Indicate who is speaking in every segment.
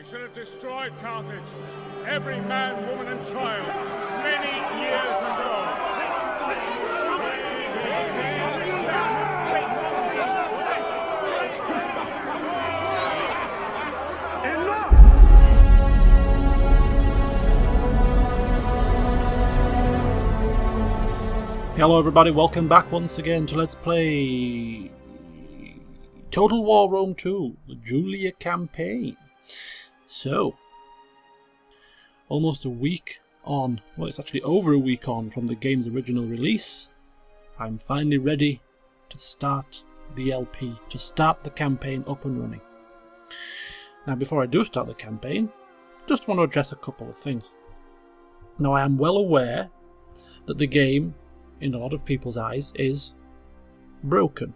Speaker 1: should have destroyed Carthage, every man, woman, and child, many years ago.
Speaker 2: Hello everybody, welcome back once again to Let's Play Total War Rome 2, the Julia campaign. So, almost a week on, well it's actually over a week on from the game's original release, I'm finally ready to start the LP, to start the campaign up and running. Now before I do start the campaign, just want to address a couple of things. Now I am well aware that the game, in a lot of people's eyes, is broken.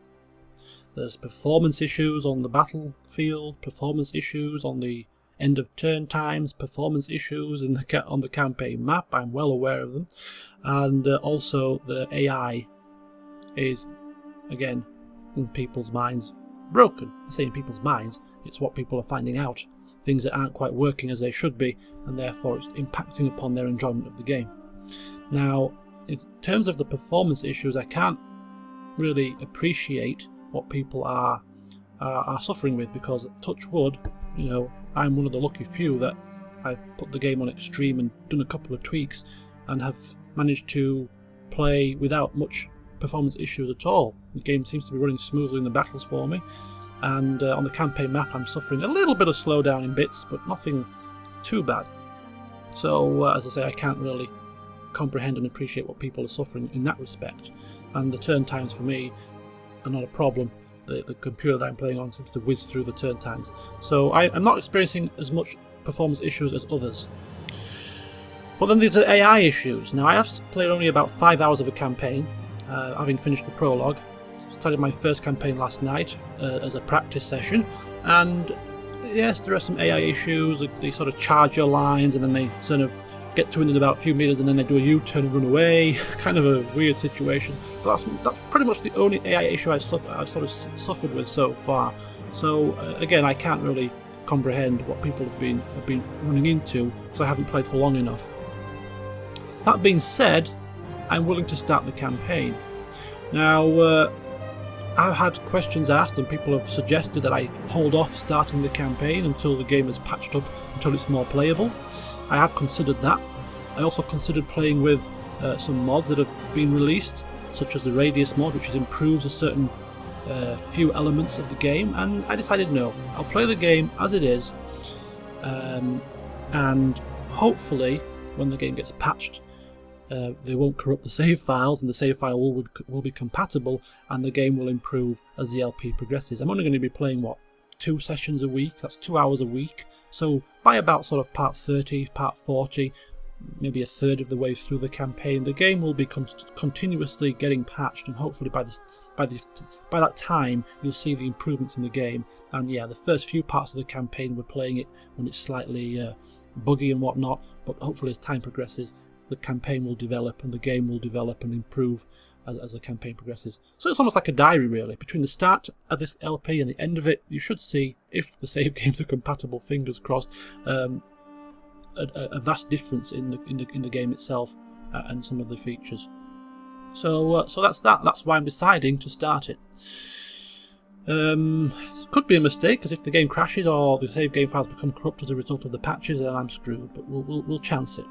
Speaker 2: There's performance issues on the battlefield, performance issues on the end of turn times, performance issues on the campaign map. I'm well aware of them, and also the AI is, again, in people's minds, broken. I say in people's minds, it's what people are finding out. Things that aren't quite working as they should be, and therefore it's impacting upon their enjoyment of the game. Now, in terms of the performance issues, I can't really appreciate what people are suffering with, because touch wood, you know, I'm one of the lucky few that I've put the game on extreme and done a couple of tweaks and have managed to play without much performance issues at all. The game seems to be running smoothly in the battles for me, and on the campaign map I'm suffering a little bit of slowdown in bits, but nothing too bad. So as I say, I can't really comprehend and appreciate what people are suffering in that respect, and the turn times for me are not a problem. The computer that I'm playing on seems to whiz through the turn times, so I'm not experiencing as much performance issues as others. But then there's the AI issues. Now I have played only about 5 hours of a campaign, having finished the prologue. Started my first campaign last night as a practice session, and yes, there are some AI issues. They sort of charge your lines and then they sort of get to within about a few meters and then they do a U-turn and run away. Kind of a weird situation, but that's pretty much the only AI issue I've sort of suffered with so far. So again, I can't really comprehend what people have been running into, because I haven't played for long enough. That being said, I'm willing to start the campaign. Now I've had questions asked and people have suggested that I hold off starting the campaign until the game is patched up, until it's more playable. I have considered that. I also considered playing with some mods that have been released, such as the Radius mod, which improves a certain few elements of the game, and I decided no, I'll play the game as it is, and hopefully when the game gets patched they won't corrupt the save files, and the save file will be compatible, and the game will improve as the LP progresses. I'm only going to be playing, what, 2 sessions a week? That's 2 hours a week. So by about sort of part 30, part 40, maybe a third of the way through the campaign, the game will be continuously getting patched, and hopefully by that time you'll see the improvements in the game. And yeah, the first few parts of the campaign we're playing it when it's slightly buggy and whatnot, but hopefully as time progresses the campaign will develop and the game will develop and improve as the campaign progresses. So it's almost like a diary, really. Between the start of this LP and the end of it, you should see, if the save games are compatible, fingers crossed, a vast difference in the game itself and some of the features. So that's that. That's why I'm deciding to start it. Could be a mistake, because if the game crashes or the save game files become corrupt as a result of the patches, then I'm screwed. But we'll chance it.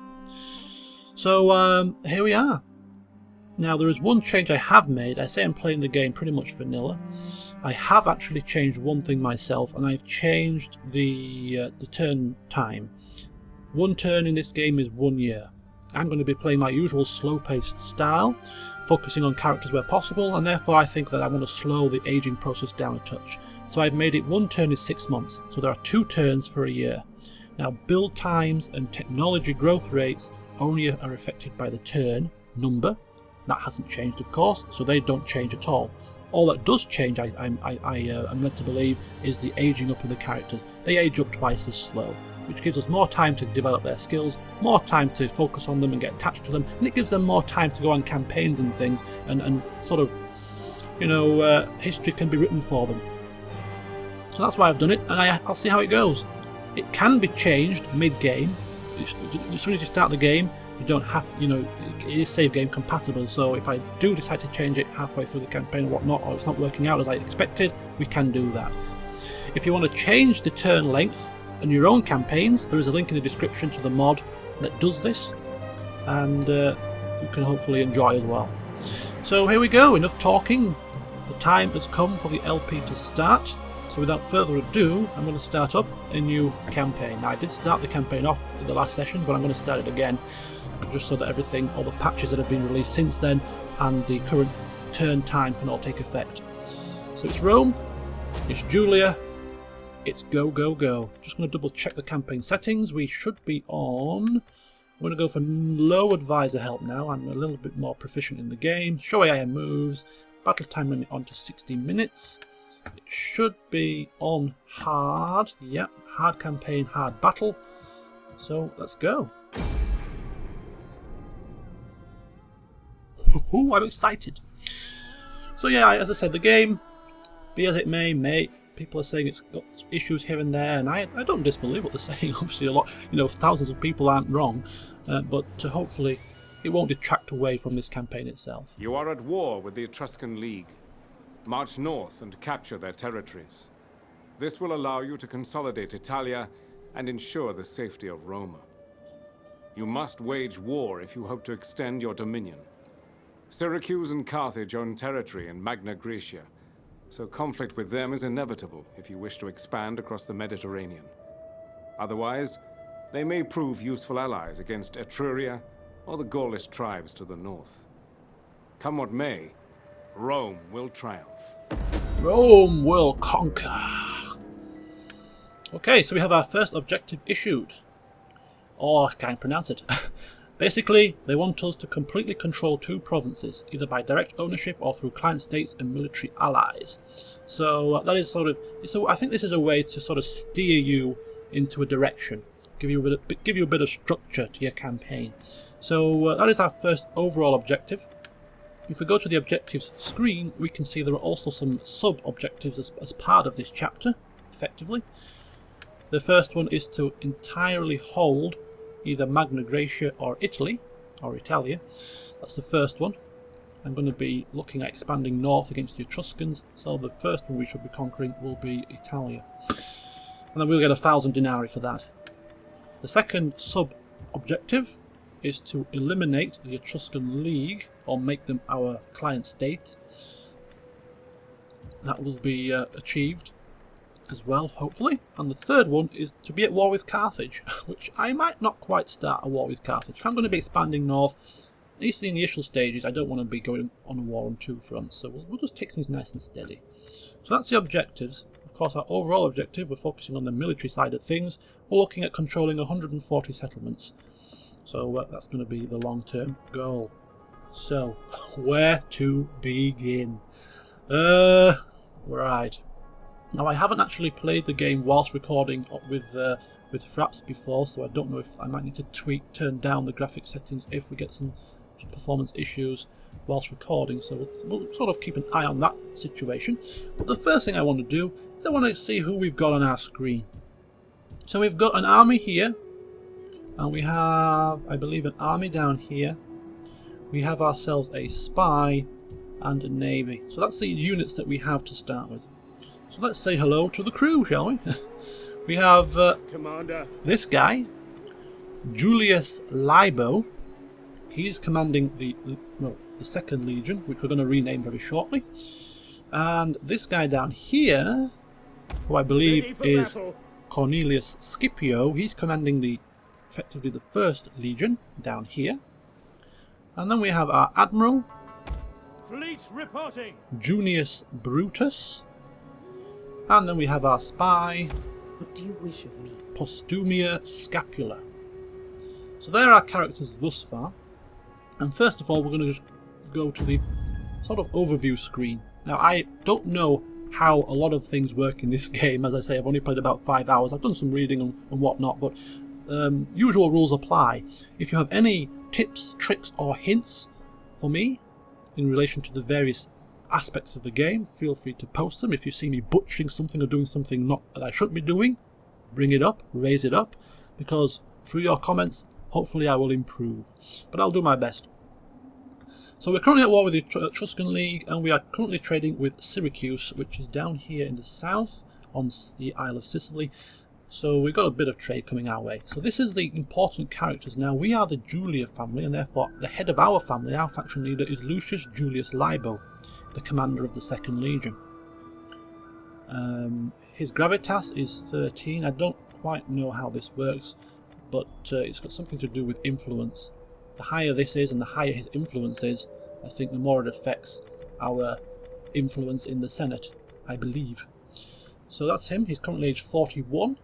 Speaker 2: So here we are. Now there is one change I have made. I say I'm playing the game pretty much vanilla. I have actually changed one thing myself, and I've changed the turn time. 1 turn in this game is 1 year. I'm going to be playing my usual slow-paced style, focusing on characters where possible, and therefore I think that I want to slow the aging process down a touch. So I've made it 1 turn is 6 months, so there are 2 turns for a year. Now build times and technology growth rates only are affected by the turn number. That hasn't changed, of course, so they don't change at all. All that does change, I'm led to believe, is the aging up of the characters. They age up twice as slow, which gives us more time to develop their skills, more time to focus on them and get attached to them, and it gives them more time to go on campaigns and things, and sort of, you know, history can be written for them. So that's why I've done it, and I'll see how it goes. It can be changed mid-game. As soon as you start the game, you don't have, it is save game compatible, so if I do decide to change it halfway through the campaign or whatnot, or it's not working out as I expected, we can do that. If you want to change the turn length in your own campaigns, there is a link in the description to the mod that does this, and you can hopefully enjoy as well. So here we go, enough talking. The time has come for the LP to start. So without further ado, I'm going to start up a new campaign. Now I did start the campaign off in the last session, but I'm going to start it again, just so that everything, all the patches that have been released since then, and the current turn time can all take effect. So it's Rome, it's Julia, it's go, go, go. Just going to double check the campaign settings. We should be on... I'm going to go for low advisor help now. I'm a little bit more proficient in the game. Show AI moves, battle time limit on to 60 minutes. It should be on hard. Yep, hard campaign, hard battle. So let's go. Ooh, I'm excited. So yeah, as I said, the game, be as it may, people are saying it's got issues here and there, and I don't disbelieve what they're saying. Obviously, a lot, thousands of people aren't wrong, but hopefully it won't detract away from this campaign itself.
Speaker 1: You are at war with the Etruscan League. March north and capture their territories. This will allow you to consolidate Italia and ensure the safety of Roma. You must wage war if you hope to extend your dominion. Syracuse and Carthage own territory in Magna Graecia, so conflict with them is inevitable if you wish to expand across the Mediterranean. Otherwise, they may prove useful allies against Etruria or the Gaulish tribes to the north. Come what may, Rome will triumph.
Speaker 2: Rome will conquer. Okay, so we have our first objective issued. Or, I can't pronounce it. Basically, they want us to completely control 2 provinces, either by direct ownership or through client states and military allies. So that is sort of, I think this is a way to sort of steer you into a direction, give you a bit of structure to your campaign. So that is our first overall objective. If we go to the objectives screen, we can see there are also some sub-objectives as part of this chapter, effectively. The first one is to entirely hold either Magna Graecia or Italy, or Italia. That's the first one. I'm going to be looking at expanding north against the Etruscans, so the first one we should be conquering will be Italia. And then we'll get 1,000 denarii for that. The second sub-objective is to eliminate the Etruscan League, or make them our client state. That will be achieved as well, hopefully. And the third one is to be at war with Carthage, which I might not quite start a war with Carthage. If I'm going to be expanding north, at least in the initial stages, I don't want to be going on a war on 2 fronts, so we'll just take things nice and steady. So that's the objectives. Of course, our overall objective, we're focusing on the military side of things. We're looking at controlling 140 settlements. So that's going to be the long-term goal. So, where to begin? Right. Now, I haven't actually played the game whilst recording with Fraps before, so I don't know if I might need to turn down the graphic settings if we get some performance issues whilst recording. So we'll sort of keep an eye on that situation. But the first thing I want to do is I want to see who we've got on our screen. So we've got an army here. And we have, I believe, an army down here. We have ourselves a spy and a navy. So that's the units that we have to start with. So let's say hello to the crew, shall we? We have
Speaker 3: Commander.
Speaker 2: This guy, Julius Libo. He's commanding the 2nd Legion, which we're going to rename very shortly. And this guy down here, who I believe is
Speaker 3: battle.
Speaker 2: Cornelius Scipio, he's commanding effectively the 1st Legion down here. And then we have our Admiral,
Speaker 3: Fleet reporting.
Speaker 2: Junius Brutus. And then we have our spy,
Speaker 4: What do you wish of me?
Speaker 2: Postumia Scapula. So there are our characters thus far. And first of all, we're going to just go to the sort of overview screen. Now, I don't know how a lot of things work in this game. As I say, I've only played about 5 hours. I've done some reading and whatnot, but usual rules apply. If you have any tips, tricks or hints for me in relation to the various aspects of the game, feel free to post them. If you see me butchering something or doing something not that I shouldn't be doing, bring it up, raise it up, because through your comments, hopefully I will improve. But I'll do my best. So we're currently at war with the Etruscan League, and we are currently trading with Syracuse, which is down here in the south on the Isle of Sicily. So we've got a bit of trade coming our way. So this is the important characters. Now we are the Julia family, and therefore the head of our family, our faction leader, is Lucius Julius Libo, the commander of the 2nd Legion. His gravitas is 13. I don't quite know how this works, but it's got something to do with influence. The higher this is and the higher his influence is, I think the more it affects our influence in the Senate, I believe. So that's him. He's currently age 41,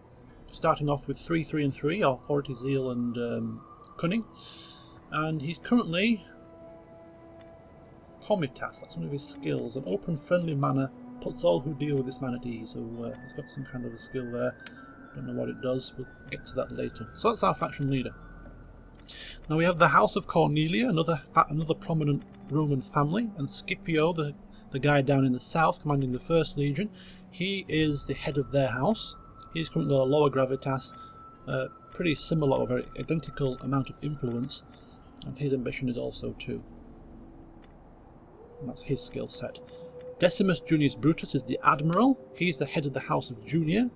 Speaker 2: starting off with 3, 3 and 3, authority, zeal and cunning. And he's currently Comitas, that's one of his skills. An open, friendly manner puts all who deal with this man at ease. So he's got some kind of a skill there. Don't know what it does, we'll get to that later. So that's our faction leader. Now we have the House of Cornelia, another prominent Roman family, and Scipio, the guy down in the south commanding the 1st Legion. He is the head of their house. He's currently got a lower gravitas, pretty similar or very identical amount of influence, and his ambition is also 2. And that's his skill set. Decimus Junius Brutus is the admiral. He's the head of the House of Junia.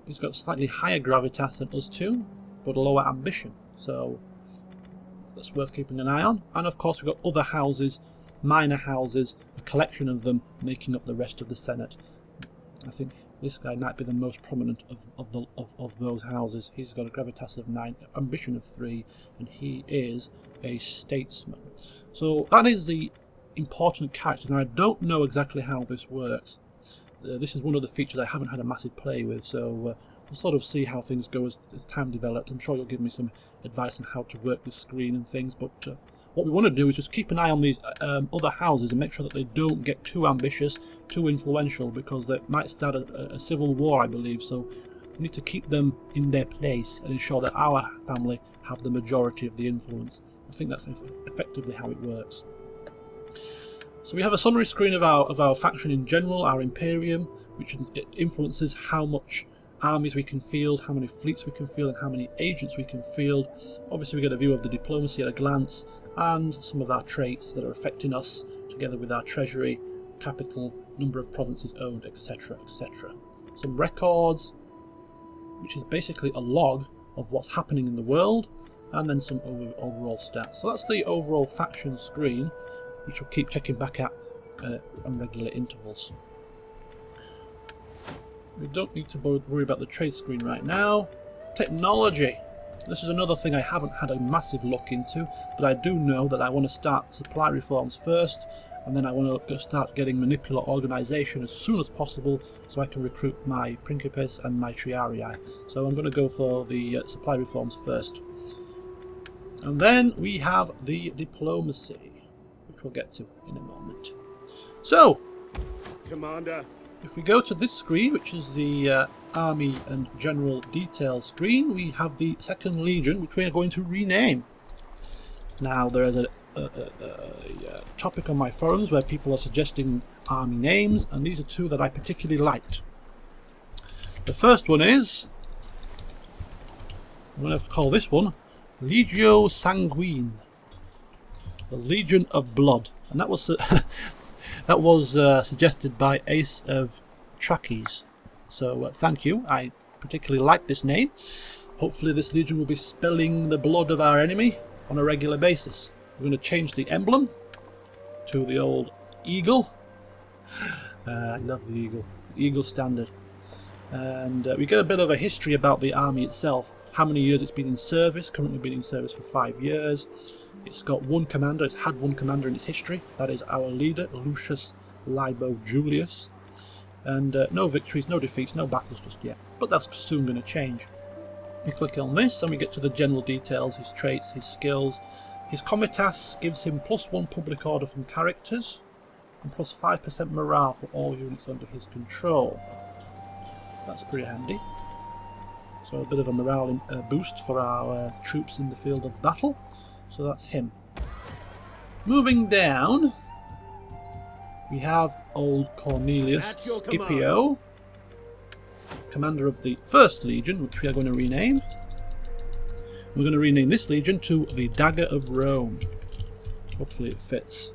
Speaker 2: He's got slightly higher gravitas than us two, but a lower ambition. So that's worth keeping an eye on. And of course we've got other houses, minor houses, a collection of them making up the rest of the Senate. I think this guy might be the most prominent of those houses. He's got a gravitas of 9, ambition of 3, and he is a statesman. So that is the important characters. Now I don't know exactly how this works. This is one of the features I haven't had a massive play with, so we'll sort of see how things go as time develops. I'm sure you'll give me some advice on how to work the screen and things, but what we want to do is just keep an eye on these other houses and make sure that they don't get too ambitious, too influential, because they might start a civil war, I believe. So we need to keep them in their place and ensure that our family have the majority of the influence. I think that's effectively how it works. So we have a summary screen of our faction in general, our Imperium, which influences how much armies we can field, how many fleets we can field, and how many agents we can field. Obviously we get a view of the diplomacy at a glance, and some of our traits that are affecting us, together with our treasury, capital, number of provinces owned, etc, etc. Some records, which is basically a log of what's happening in the world, and then some overall stats. So that's the overall faction screen, which we'll keep checking back at on regular intervals. We don't need to worry about the trade screen right now. Technology. This is another thing I haven't had a massive look into, but I do know that I want to start supply reforms first, and then I want to start getting manipular organisation as soon as possible, so I can recruit my Principes and my Triarii. So I'm going to go for the supply reforms first. And then we have the diplomacy, which we'll get to in a moment. So,
Speaker 3: Commander.
Speaker 2: if we go to this screen, which is the Army and General Detail screen, we have the 2nd Legion, which we are going to rename. Now, there is a topic on my forums where people are suggesting army names, and these are 2 that I particularly liked. The first one is, I'm going to call this one Legio Sanguine, the Legion of Blood, and that was that was suggested by Ace of Trachis. So thank you. I particularly like this name. Hopefully this legion will be spilling the blood of our enemy on a regular basis. We're going to change the emblem to the old eagle. I love the eagle. The eagle standard. And we get a bit of a history about the army itself. How many years it's been in service. Currently been in service for 5 years. It's got one commander. It's had one commander in its history. That is our leader, Lucius Libo Julius. And no victories, no defeats, no battles just yet. But that's soon going to change. You click on this and we get to the general details, his traits, his skills. His Comitas gives him +1 public order from characters and +5% morale for all units under his control. That's pretty handy. So a bit of a morale boost for our troops in the field of battle. So that's him. Moving down, we have old Cornelius Scipio. commander of the 1st Legion, which we are going to rename. We're going to rename this legion to the Dagger of Rome. Hopefully it fits.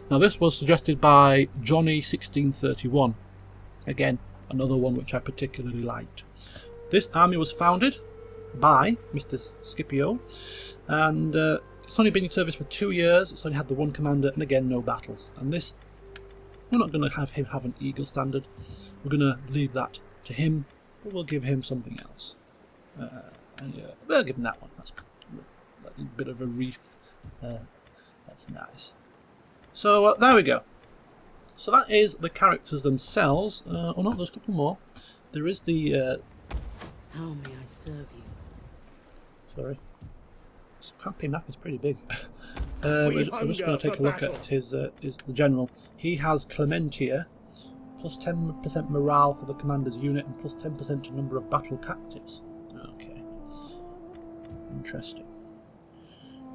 Speaker 2: Now this was suggested by Johnny1631. Again, another one which I particularly liked. This army was founded by Mr. Scipio, and it's only been in service for 2 years. It's only had the one commander, and again no battles. And this, we're not going to have him have an Eagle standard. We're going to leave that to him, but we'll give him something else. We'll give him that one. That's a bit of a reef. That's nice. So there we go. So that is the characters themselves. Oh no, there's a couple more. There is the.
Speaker 4: How may I serve you?
Speaker 2: Sorry. This campaign map is pretty big. I'm just going to take a look at his the general. He has Clementia, plus 10% morale for the commander's unit, and plus 10% to number of battle captives. Okay. Interesting.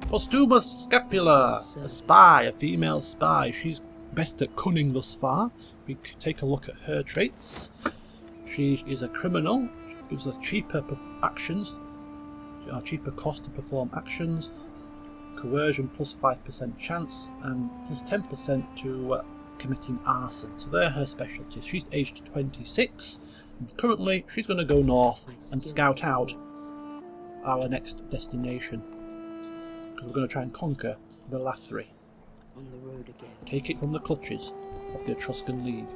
Speaker 2: Postuma Scapula, a spy, a female spy. She's best at cunning thus far. We take a look at her traits. She is a criminal. She gives her cheaper actions, cheaper cost to perform actions. Coercion plus 5% chance, and plus 10% to committing arson. So they're her specialties. She's aged 26, and currently she's going to go north and scout out our next destination. Because we're going to try and conquer the Lathri.
Speaker 4: On the road again.
Speaker 2: Take it from the clutches of the Etruscan League.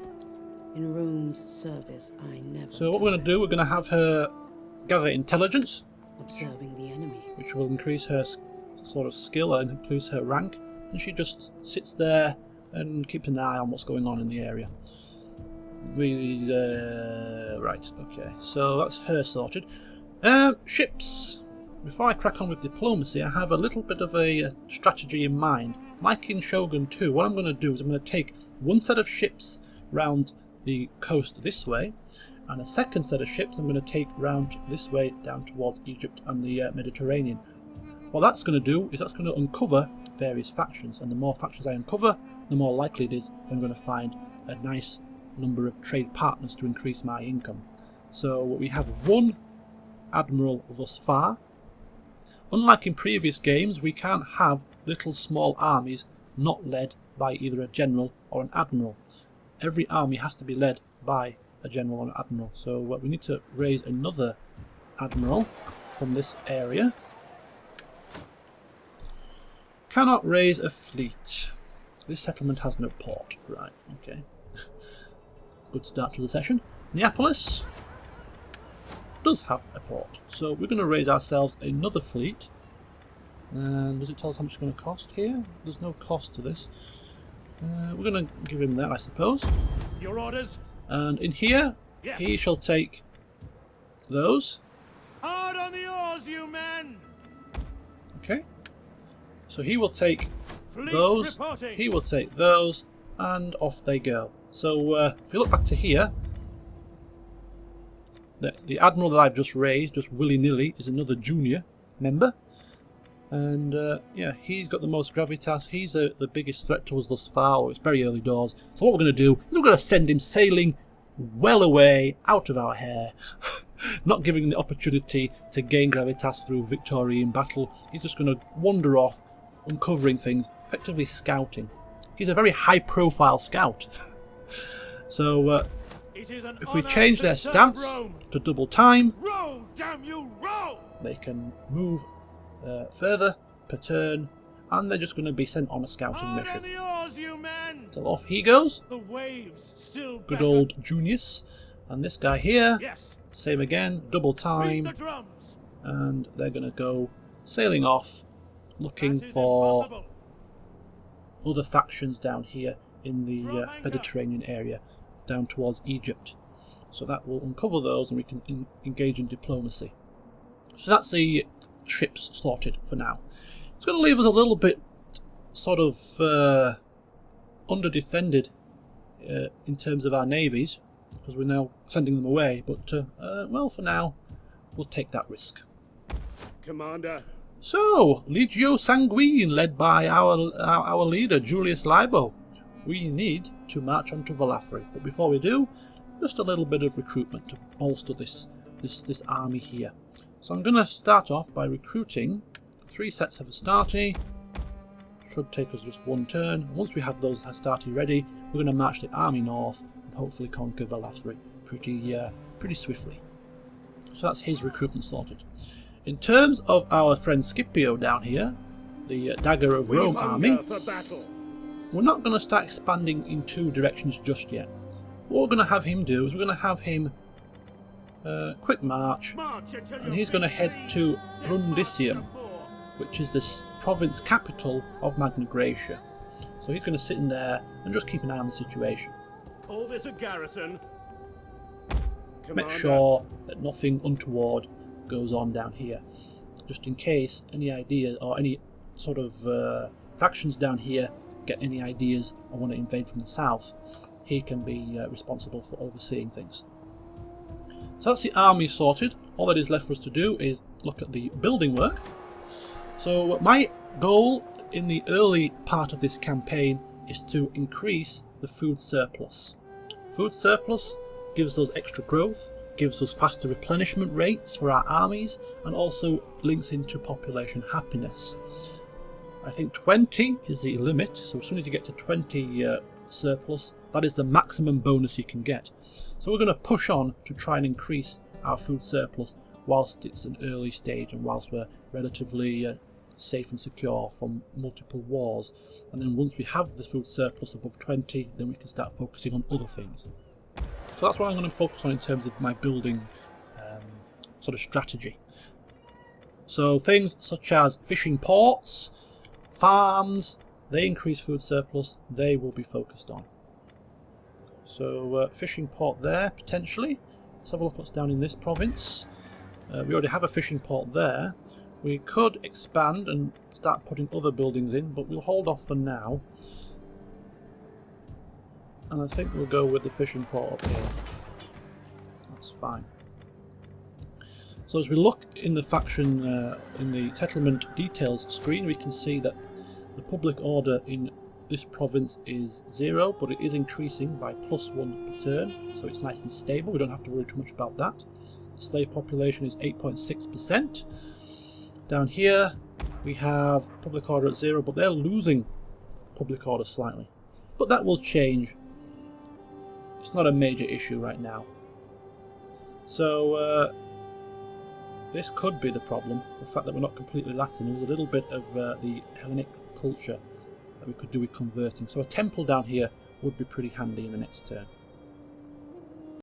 Speaker 4: In Rome's service, I never.
Speaker 2: So what we're going to do, we're going to have her gather intelligence,
Speaker 4: observing the enemy,
Speaker 2: which will increase her sort of skill and increase her rank, and she just sits there and keeps an eye on what's going on in the area. Right, okay, so that's her sorted. Ships. Before I crack on with diplomacy, I have a little bit of a strategy in mind. Like in Shogun 2, what I'm going to do is I'm going to take one set of ships round the coast this way, and a second set of ships I'm going to take round this way down towards Egypt and the Mediterranean. What that's going to do is that's going to uncover various factions, and the more factions I uncover, the more likely it is I'm going to find a nice number of trade partners to increase my income. So we have one admiral thus far. Unlike in previous games, we can't have little small armies not led by either a general or an admiral. Every army has to be led by a general or an admiral. So we need to raise another admiral from this area. Cannot raise a fleet. This settlement has no port. Right, okay. Good start to the session. Neapolis does have a port. So we're going to raise ourselves another fleet. And does it tell us how much it's going to cost here? There's no cost to this. We're going to give him that, I suppose.
Speaker 3: Your orders?
Speaker 2: And in here, yes, he shall take those.
Speaker 3: Hard on the oars, you men!
Speaker 2: Okay. So he will take
Speaker 3: Fleet
Speaker 2: those,
Speaker 3: reporting.
Speaker 2: he will take those, and off they go. So if you look back to here, the admiral that I've just raised, just willy-nilly, is another junior member. And yeah, he's got the most gravitas. He's the biggest threat to us thus far. It's very early doors. So what we're going to do is we're going to send him sailing well away, out of our hair, not giving him the opportunity to gain gravitas through victory in battle. He's just going to wander off, uncovering things, effectively scouting. He's a very high-profile scout. So if we change their stance to double time,
Speaker 3: Row, damn you, row!
Speaker 2: they can move further per turn, and they're just going to be sent on a scouting
Speaker 3: Hard
Speaker 2: mission.
Speaker 3: on the oars, you men!
Speaker 2: So off he goes.
Speaker 3: The waves still
Speaker 2: Good
Speaker 3: beckon.
Speaker 2: old Junius. And this guy here,
Speaker 3: Yes.
Speaker 2: same again, double
Speaker 3: Beat
Speaker 2: time,
Speaker 3: the drums.
Speaker 2: and they're going to go sailing off, looking
Speaker 3: That is
Speaker 2: for
Speaker 3: impossible.
Speaker 2: other factions down here in the
Speaker 3: Drop anchor.
Speaker 2: Mediterranean area, down towards Egypt. So that will uncover those, and we can engage in diplomacy. So that's the ships sorted for now. It's going to leave us a little bit sort of under-defended in terms of our navies, because we're now sending them away, but well, for now we'll take that risk.
Speaker 3: Commander.
Speaker 2: So, Legio Sanguine, led by our leader Julius Libo. we need to march on to Valathri. But before we do, just a little bit of recruitment to bolster this army here. So I'm going to start off by recruiting 3 sets of Hastati. Should take us just 1 turn. Once we have those Hastati ready, we're going to march the army north and hopefully conquer Valathri pretty swiftly. So that's his recruitment sorted. In terms of our friend Scipio down here, the Dagger of Rome army,
Speaker 3: for battle.
Speaker 2: we're not going to start expanding in 2 directions just yet. What we're going to have him do is we're going to have him quick march, and he's going to head to Brundisium, which is the province capital of Magna Graecia. So he's going to sit in there and just keep an eye on the situation.
Speaker 3: All this a garrison.
Speaker 2: Make
Speaker 3: Commander.
Speaker 2: sure that nothing untoward goes on down here, just in case any ideas or any sort of factions down here get any ideas or want to invade from the south. He can be responsible for overseeing things. So that's the army sorted. All that is left for us to do is look at the building work. So my goal in the early part of this campaign is to increase the food surplus. Food surplus gives us extra growth, gives us faster replenishment rates for our armies, and also links into population happiness. I think 20 is the limit, so as soon as you get to 20 surplus, that is the maximum bonus you can get. So we're going to push on to try and increase our food surplus whilst it's an early stage and whilst we're relatively safe and secure from multiple wars. And then once we have the food surplus above 20, then we can start focusing on other things. So that's what I'm going to focus on in terms of my building sort of strategy. So things such as fishing ports, farms, they increase food surplus, they will be focused on. So fishing port there, potentially. Let's have a look what's down in this province. We already have a fishing port there. We could expand and start putting other buildings in, but we'll hold off for now. And I think we'll go with the fishing port up here. That's fine. So as we look in the faction, in the settlement details screen, we can see that the public order in this province is 0, but it is increasing by +1 per turn, so it's nice and stable. We don't have to worry too much about that. Slave population is 8.6%. Down here we have public order at 0, but they're losing public order slightly. But that will change. It's not a major issue right now. So this could be the problem, the fact that we're not completely Latin. There's a little bit of the Hellenic culture that we could do with converting. So a temple down here would be pretty handy in the next turn.